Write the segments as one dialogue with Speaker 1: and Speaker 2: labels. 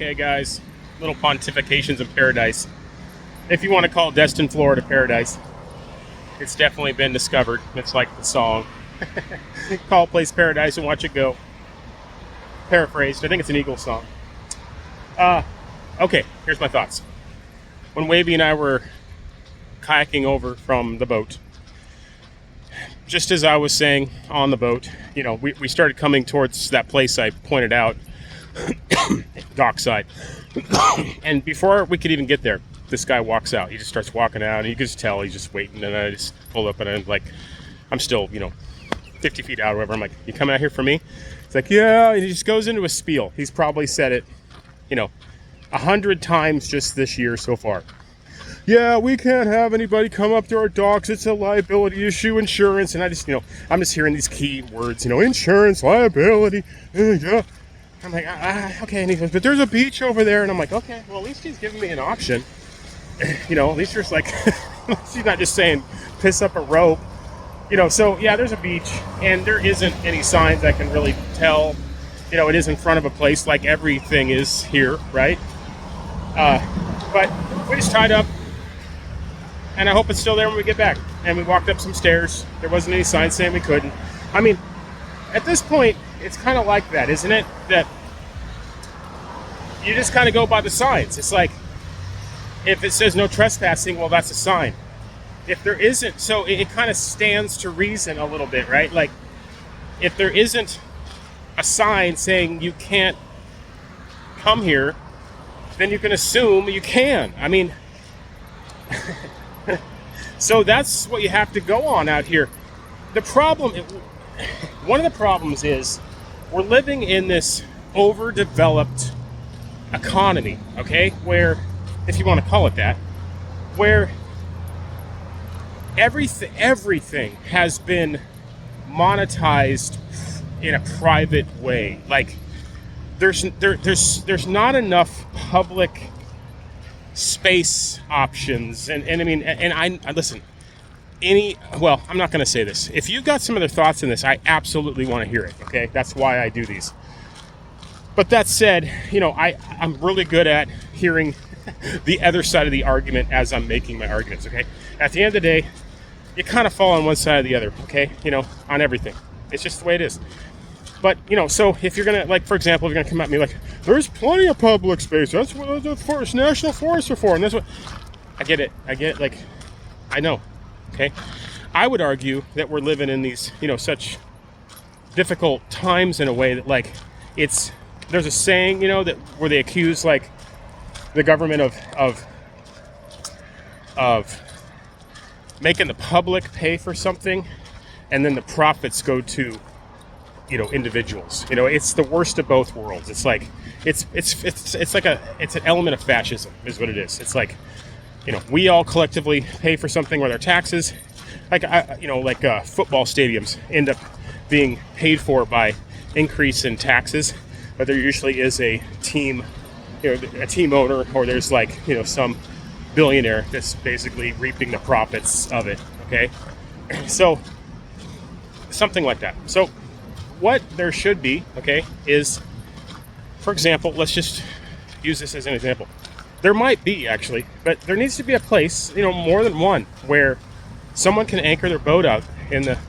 Speaker 1: Okay, guys, little pontifications of paradise. If you want to call Destin, Florida paradise, it's definitely been discovered. It's like the song. Call a place paradise and watch it go. Paraphrased. I think it's an Eagles song. Okay, here's my thoughts. When Wavy and I were kayaking over from the boat, just as I was saying on the boat, we started coming towards that place I pointed out, dockside. And before we could even get there, this guy walks out. He just starts walking out, and you can just tell he's just waiting. And I just pull up, and I'm still, 50 feet out or whatever. I'm like, you coming out here for me? He's like, yeah. And he just goes into a spiel. He's probably said it, 100 times just this year so far. Yeah, we can't have anybody come up to our docks. It's a liability issue, insurance. And I just, I'm just hearing these key words, insurance, liability. Yeah. I'm like, okay. And he goes, but there's a beach over there. And I'm like, okay, well, at least he's giving me an option. At least there's he's not just saying piss up a rope. So yeah, there's a beach, and there isn't any signs I can really tell. It is in front of a place like everything is here, right? But we just tied up, and I hope it's still there when we get back. And we walked up some stairs. There wasn't any sign saying we couldn't. I mean, at this point, it's kind of like that, isn't it? That you just kind of go by the signs. It's like, if it says no trespassing, well, that's a sign. If there isn't, so it kind of stands to reason a little bit, right? Like, if there isn't a sign saying you can't come here, then you can assume you can. I mean, so that's what you have to go on out here. One of the problems is we're living in this overdeveloped economy, okay? Where, if you want to call it that, where everything has been monetized in a private way. Like, there's not enough public space options, and I mean, and I listen. I'm not going to say this. If you've got some other thoughts in this, I absolutely want to hear it. Okay, that's why I do these. But that said, I'm really good at hearing the other side of the argument as I'm making my arguments. Okay, at the end of the day, you kind of fall on one side or the other. Okay, on everything. It's just the way it is. But, so if you're going to, for example, if you're going to come at me like, there's plenty of public space. That's what the national forests are for. And that's what, I get it. I know. Okay. I would argue that we're living in these, such difficult times in a way that, there's a saying, that where they accuse, the government of making the public pay for something, and then the profits go to, individuals. It's the worst of both worlds. It's like it's an element of fascism is what it is. It's like, we all collectively pay for something with our taxes. Football stadiums end up being paid for by increase in taxes, but there usually is a team, a team owner, or there's some billionaire that's basically reaping the profits of it. Okay, so something like that. So what there should be, okay, is, for example, let's just use this as an example. There might be, actually, but there needs to be a place, more than one, where someone can anchor their boat out in the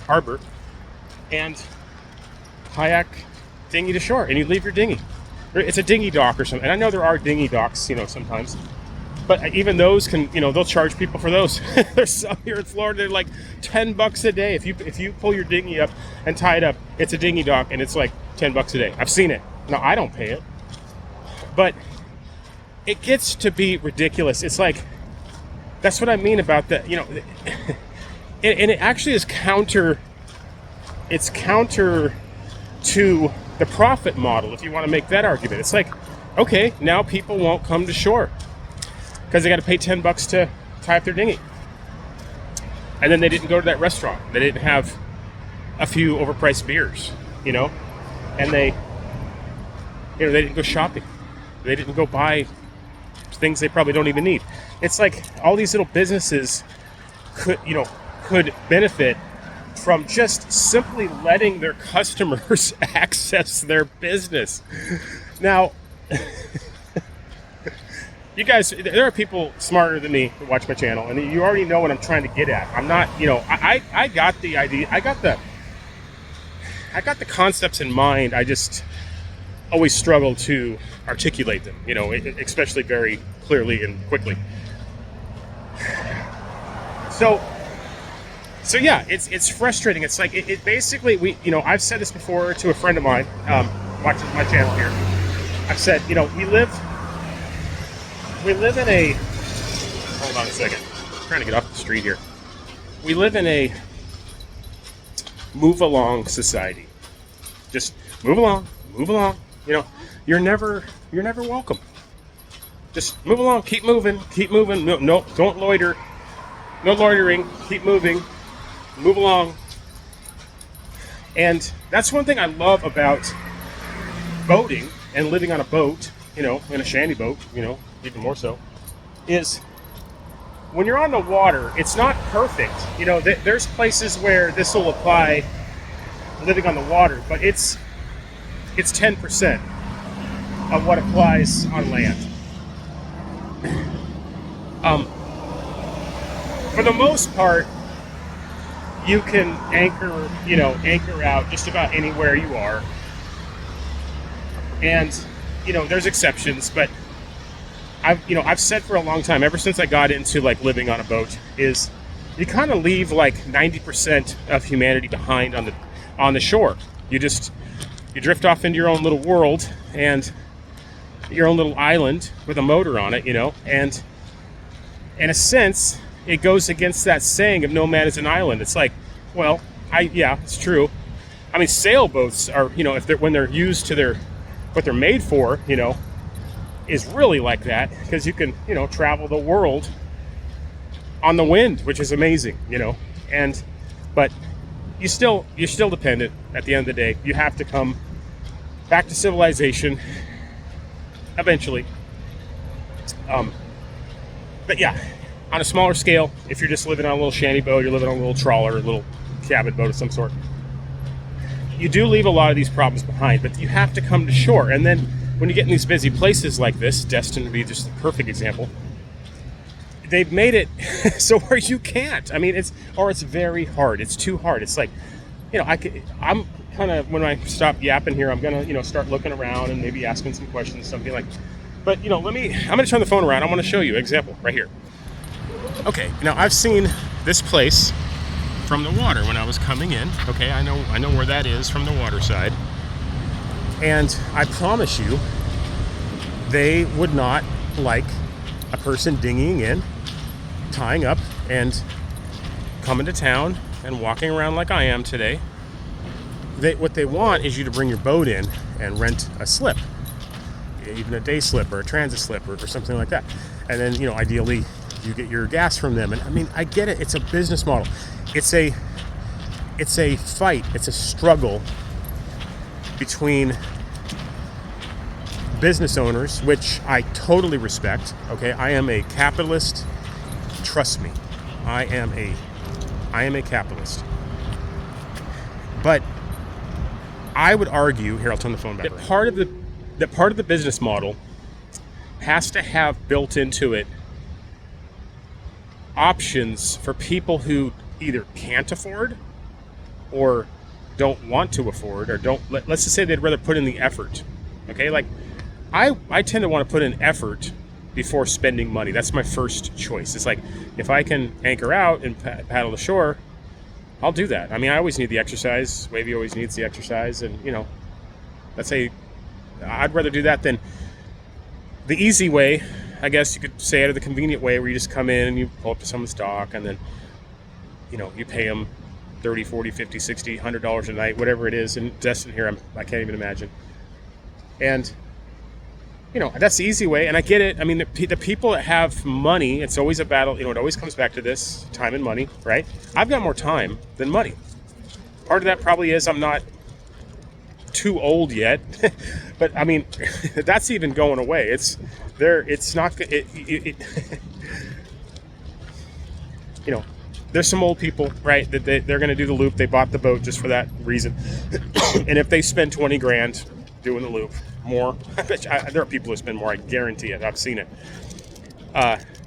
Speaker 1: harbor and kayak dinghy to shore, and you leave your dinghy. It's a dinghy dock or something. And I know there are dinghy docks, sometimes. But even those can, they'll charge people for those. There's some here in Florida, they're like $10 a day. If you pull your dinghy up and tie it up, it's a dinghy dock, and it's like $10 a day. I've seen it. Now, I don't pay it. But it gets to be ridiculous. It's like, that's what I mean about that, and it actually is counter to the profit model, if you want to make that argument. It's like, okay, now people won't come to shore because they got to pay $10 to tie up their dinghy. And then they didn't go to that restaurant. They didn't have a few overpriced beers, and they didn't go shopping. They didn't go buy things they probably don't even need. It's like all these little businesses could benefit from just simply letting their customers access their business. Now, You guys, there are people smarter than me who watch my channel, and you already know what I'm trying to get at. I'm not, I got the idea, I got the concepts in mind. I just always struggle to articulate them, especially very clearly and quickly. So yeah, it's frustrating. It's like it basically, I've said this before to a friend of mine, watches my channel here. I've said, we live in a, hold on a second, I'm trying to get off the street here. We live in a move along society. Just move along. You're never welcome. Just move along, keep moving. No, don't loiter. No loitering, keep moving. Move along. And that's one thing I love about boating and living on a boat, in a shanty boat, even more so, is when you're on the water, it's not perfect. There's places where this will apply, living on the water, but it's 10% of what applies on land. For the most part, you can anchor out just about anywhere you are. And, there's exceptions, but I've said for a long time, ever since I got into living on a boat, is you kind of leave 90% of humanity behind on the shore. You drift off into your own little world and your own little island with a motor on it, and in a sense, it goes against that saying of no man is an island. It's like, well, it's true. I mean, sailboats are, when they're used to what they're made for, is really like that, because you can, travel the world on the wind, which is amazing, but you're still dependent at the end of the day. You have to come back to civilization eventually. But yeah, on a smaller scale, if you're just living on a little shanty boat, you're living on a little trawler, a little cabin boat of some sort, you do leave a lot of these problems behind, but you have to come to shore. And then when you get in these busy places like this, Destin would be just the perfect example, they've made it so where you can't. I mean, it's very hard. It's too hard. It's like, I'm kind of, when I stop yapping here, I'm going to, start looking around and maybe asking some questions, something like, but, I'm going to turn the phone around. I want to show you an example right here. Okay, now I've seen this place from the water when I was coming in. Okay, I know where that is from the water side. And I promise you, they would not like a person dinghying in, tying up, and coming to town and walking around like I am today. What they want is you to bring your boat in and rent a slip, even a day slip or a transit slip or something like that. And then, ideally, you get your gas from them. And I mean, I get it. It's a business model. It's a fight. It's a struggle between business owners, which I totally respect. Okay, I am a capitalist. Trust me, I am a capitalist. But I would argue here. I'll turn the phone back. That part of the business model has to have built into it options for people who either can't afford or don't want to afford, or let's just say they'd rather put in the effort. Okay, I tend to want to put in effort before spending money. That's my first choice. It's like, if I can anchor out and paddle the shore, I'll do that. I mean, I always need the exercise. Wavy always needs the exercise, and I'd rather do that than the easy way, I guess you could say, out of the convenient way, where you just come in and you pull up to someone's dock, and then you pay them $30, $40, $50, $60, $100 a night, whatever it is. And Destin here, I can't even imagine. And that's the easy way, and I get it. I mean, the people that have money, it's always a battle. It always comes back to this: time and money, right? I've got more time than money. Part of that probably is I'm not too old yet, but I mean, that's even going away. It's not. There's some old people, right? That they're going to do the loop. They bought the boat just for that reason, and if they spend 20 grand doing the loop, more. There are people who spend more, I guarantee it. I've seen it.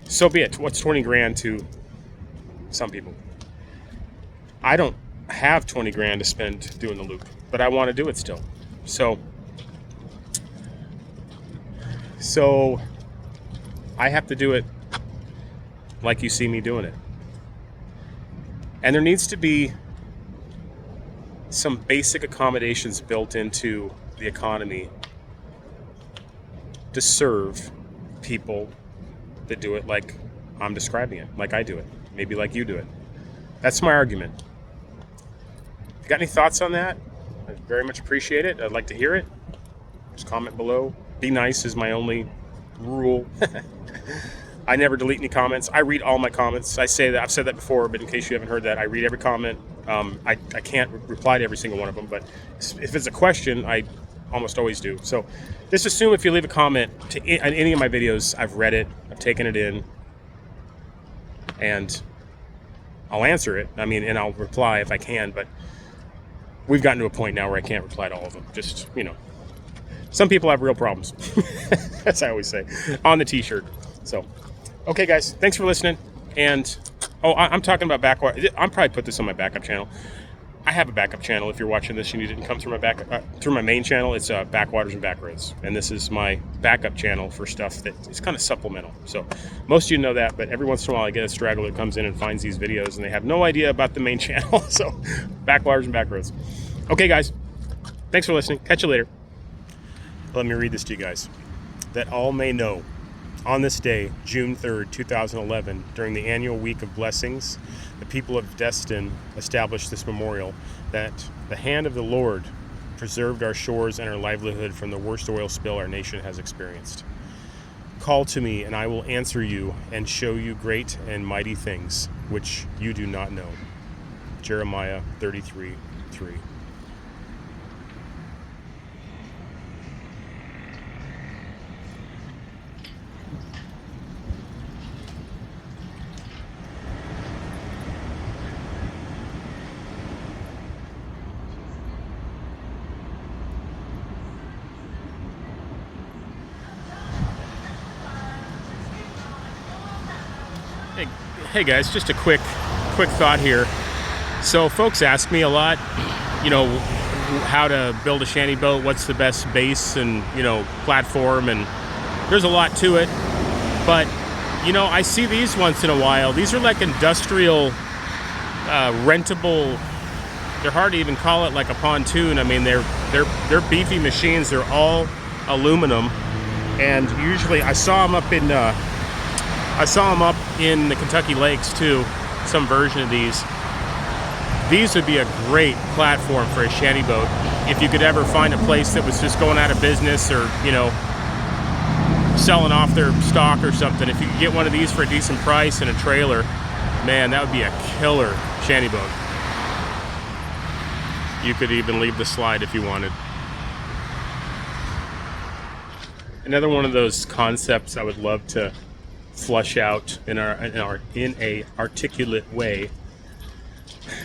Speaker 1: So be it. What's 20 grand to some people? I don't have 20 grand to spend doing the loop, but I want to do it still. So I have to do it like you see me doing it. And there needs to be some basic accommodations built into the economy to serve people that do it like I'm describing it, like I do it, maybe like you do it. That's my argument. If you got any thoughts on that, I'd very much appreciate it. I'd like to hear it. Just comment below. Be nice is my only rule. I never delete any comments. I read all my comments. I say that, I've said that before, but in case you haven't heard that, I read every comment. I can't reply to every single one of them, but if it's a question, I almost always do. So just assume if you leave a comment to on any of my videos, I've read it, I've taken it in, and I'll answer it. I mean, and I'll reply if I can, but we've gotten to a point now where I can't reply to all of them. Just, some people have real problems. As I always say on the t-shirt. So, okay guys, thanks for listening. And I'm talking about backwater. I'll probably put this on my backup channel. I have a backup channel. If you're watching this and you didn't come through my main channel, it's Backwaters and Backroads, and this is my backup channel for stuff that is kind of supplemental. So most of you know that, but every once in a while I get a straggler that comes in and finds these videos and they have no idea about the main channel. So Backwaters and Backroads. Okay guys, thanks for listening. Catch you later. Let me read this to you guys. That all may know, on this day, June 3rd, 2011, during the annual week of blessings, the people of Destin established this memorial, that the hand of the Lord preserved our shores and our livelihood from the worst oil spill our nation has experienced. Call to me, and I will answer you and show you great and mighty things which you do not know. Jeremiah 33:3. Hey guys, just a quick thought here. So folks ask me a lot, how to build a shanty boat, what's the best base and, platform, and there's a lot to it. But, I see these once in a while. These are like industrial, rentable. They're hard to even call it like a pontoon. I mean, they're beefy machines. They're all aluminum, and usually I saw them up in the Kentucky lakes too, some version of these. These would be a great platform for a shanty boat if you could ever find a place that was just going out of business or, selling off their stock or something. If you could get one of these for a decent price and a trailer, man, that would be a killer shanty boat. You could even leave the slide if you wanted. Another one of those concepts I would love to flush out in a articulate way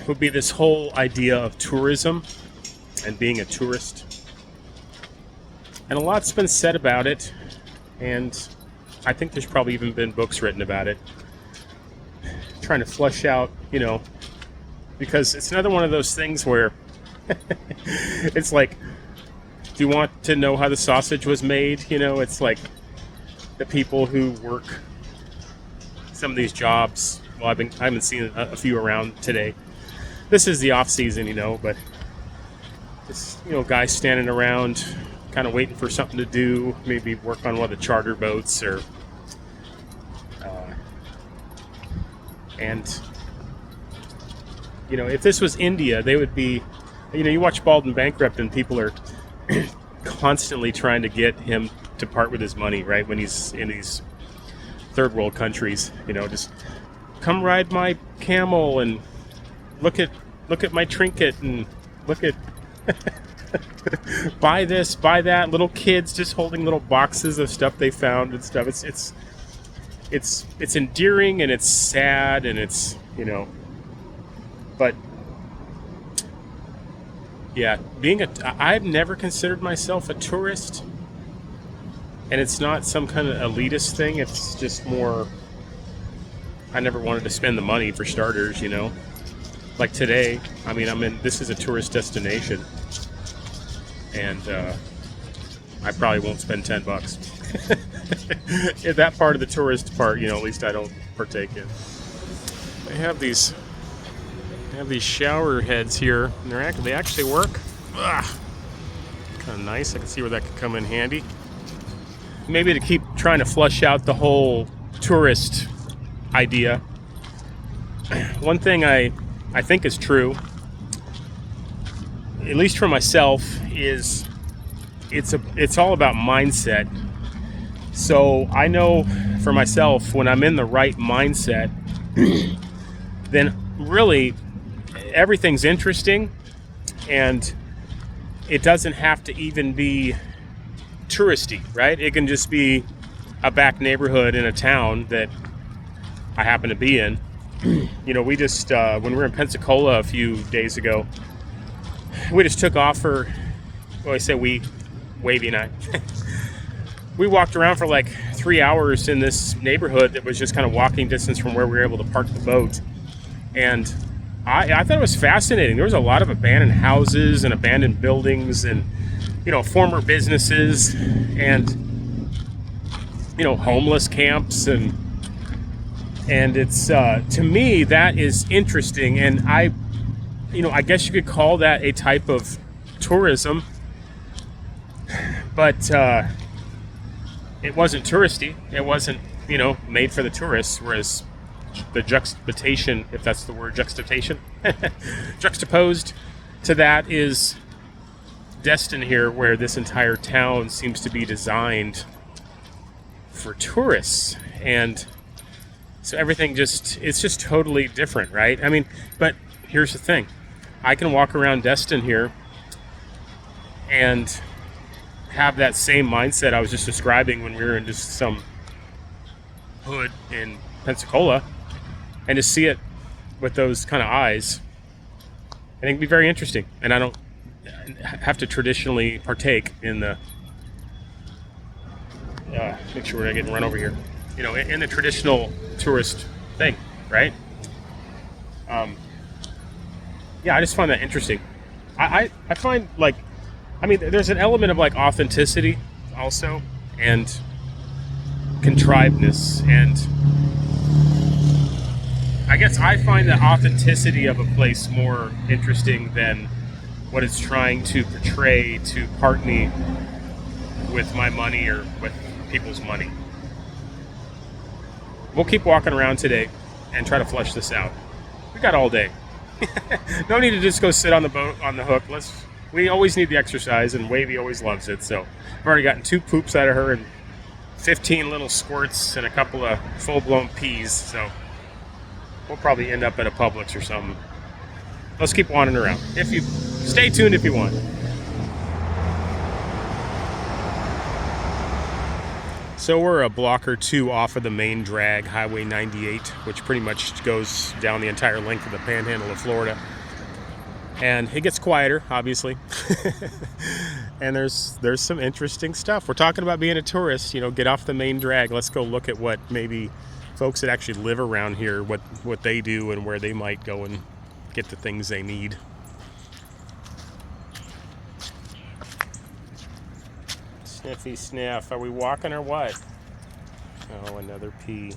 Speaker 1: would be this whole idea of tourism and being a tourist. And a lot's been said about it, and I think there's probably even been books written about it. Trying to flush out, because it's another one of those things where it's like, do you want to know how the sausage was made? It's like the people who work some of these jobs. Well, I haven't seen a few around today. This is the off season, but it's, guys standing around kind of waiting for something to do, maybe work on one of the charter boats or and if this was India, they would be, you watch Bald and Bankrupt and people are constantly trying to get him to part with his money, right? When he's in these third world countries, just come ride my camel and look at my trinket and look at buy this, buy that. Little kids just holding little boxes of stuff they found and stuff. It's endearing and it's sad and it's, but yeah, I've never considered myself a tourist. And it's not some kind of elitist thing. It's just more, I never wanted to spend the money for starters, you know. Like today, I mean, this is a tourist destination, and I probably won't spend $10. In that part of the tourist part, you know, at least I don't partake in. They have these shower heads here, and they actually work. Ugh. Kind of nice. I can see where that could come in handy. Maybe to keep trying to flush out the whole tourist idea. One thing I think is true, at least for myself, is it's all about mindset. So I know for myself, when I'm in the right mindset, then really everything's interesting, and it doesn't have to even be touristy, right? It can just be a back neighborhood in a town that I happen to be in. You know, we just, when we were in Pensacola a few days ago, we just took off for, well, I say we, Wavy and I, we walked around for like 3 hours in this neighborhood that was just kind of walking distance from where we were able to park the boat. And I thought it was fascinating. There was a lot of abandoned houses and abandoned buildings and, you know, former businesses and, you know, homeless camps, and it's to me that is interesting. And I guess you could call that a type of tourism, but it wasn't touristy. It wasn't, you know, made for the tourists. Whereas the juxtaposition, if that's the word, juxtaposed to that is Destin here, where this entire town seems to be designed for tourists. And so everything it's just totally different, right? I mean, but here's the thing. I can walk around Destin here and have that same mindset I was just describing when we were in just some hood in Pensacola, and to see it with those kind of eyes, I think it'd be very interesting. And I don't have to traditionally partake in the make sure we're not getting run over here, you know, in the traditional tourist thing, right? Yeah, I just find that interesting. I find, like, I mean, there's an element of like authenticity also, and contrivedness, and I guess I find the authenticity of a place more interesting than what it's trying to portray to part me with my money or with people's money. We'll keep walking around today and try to flush this out. We got all day. No need to just go sit on the boat on the hook. We always need the exercise, and Wavy always loves it. So I've already gotten 2 poops out of her and 15 little squirts and a couple of full-blown peas. So we'll probably end up at a Publix or something. Let's keep wandering around. Stay tuned if you want. So we're a block or two off of the main drag, Highway 98, which pretty much goes down the entire length of the panhandle of Florida. And it gets quieter, obviously. And there's some interesting stuff. We're talking about being a tourist, you know, get off the main drag. Let's go look at what maybe folks that actually live around here, what they do and where they might go and get the things they need. Sniffy sniff. Are we walking or what? Oh, another pee.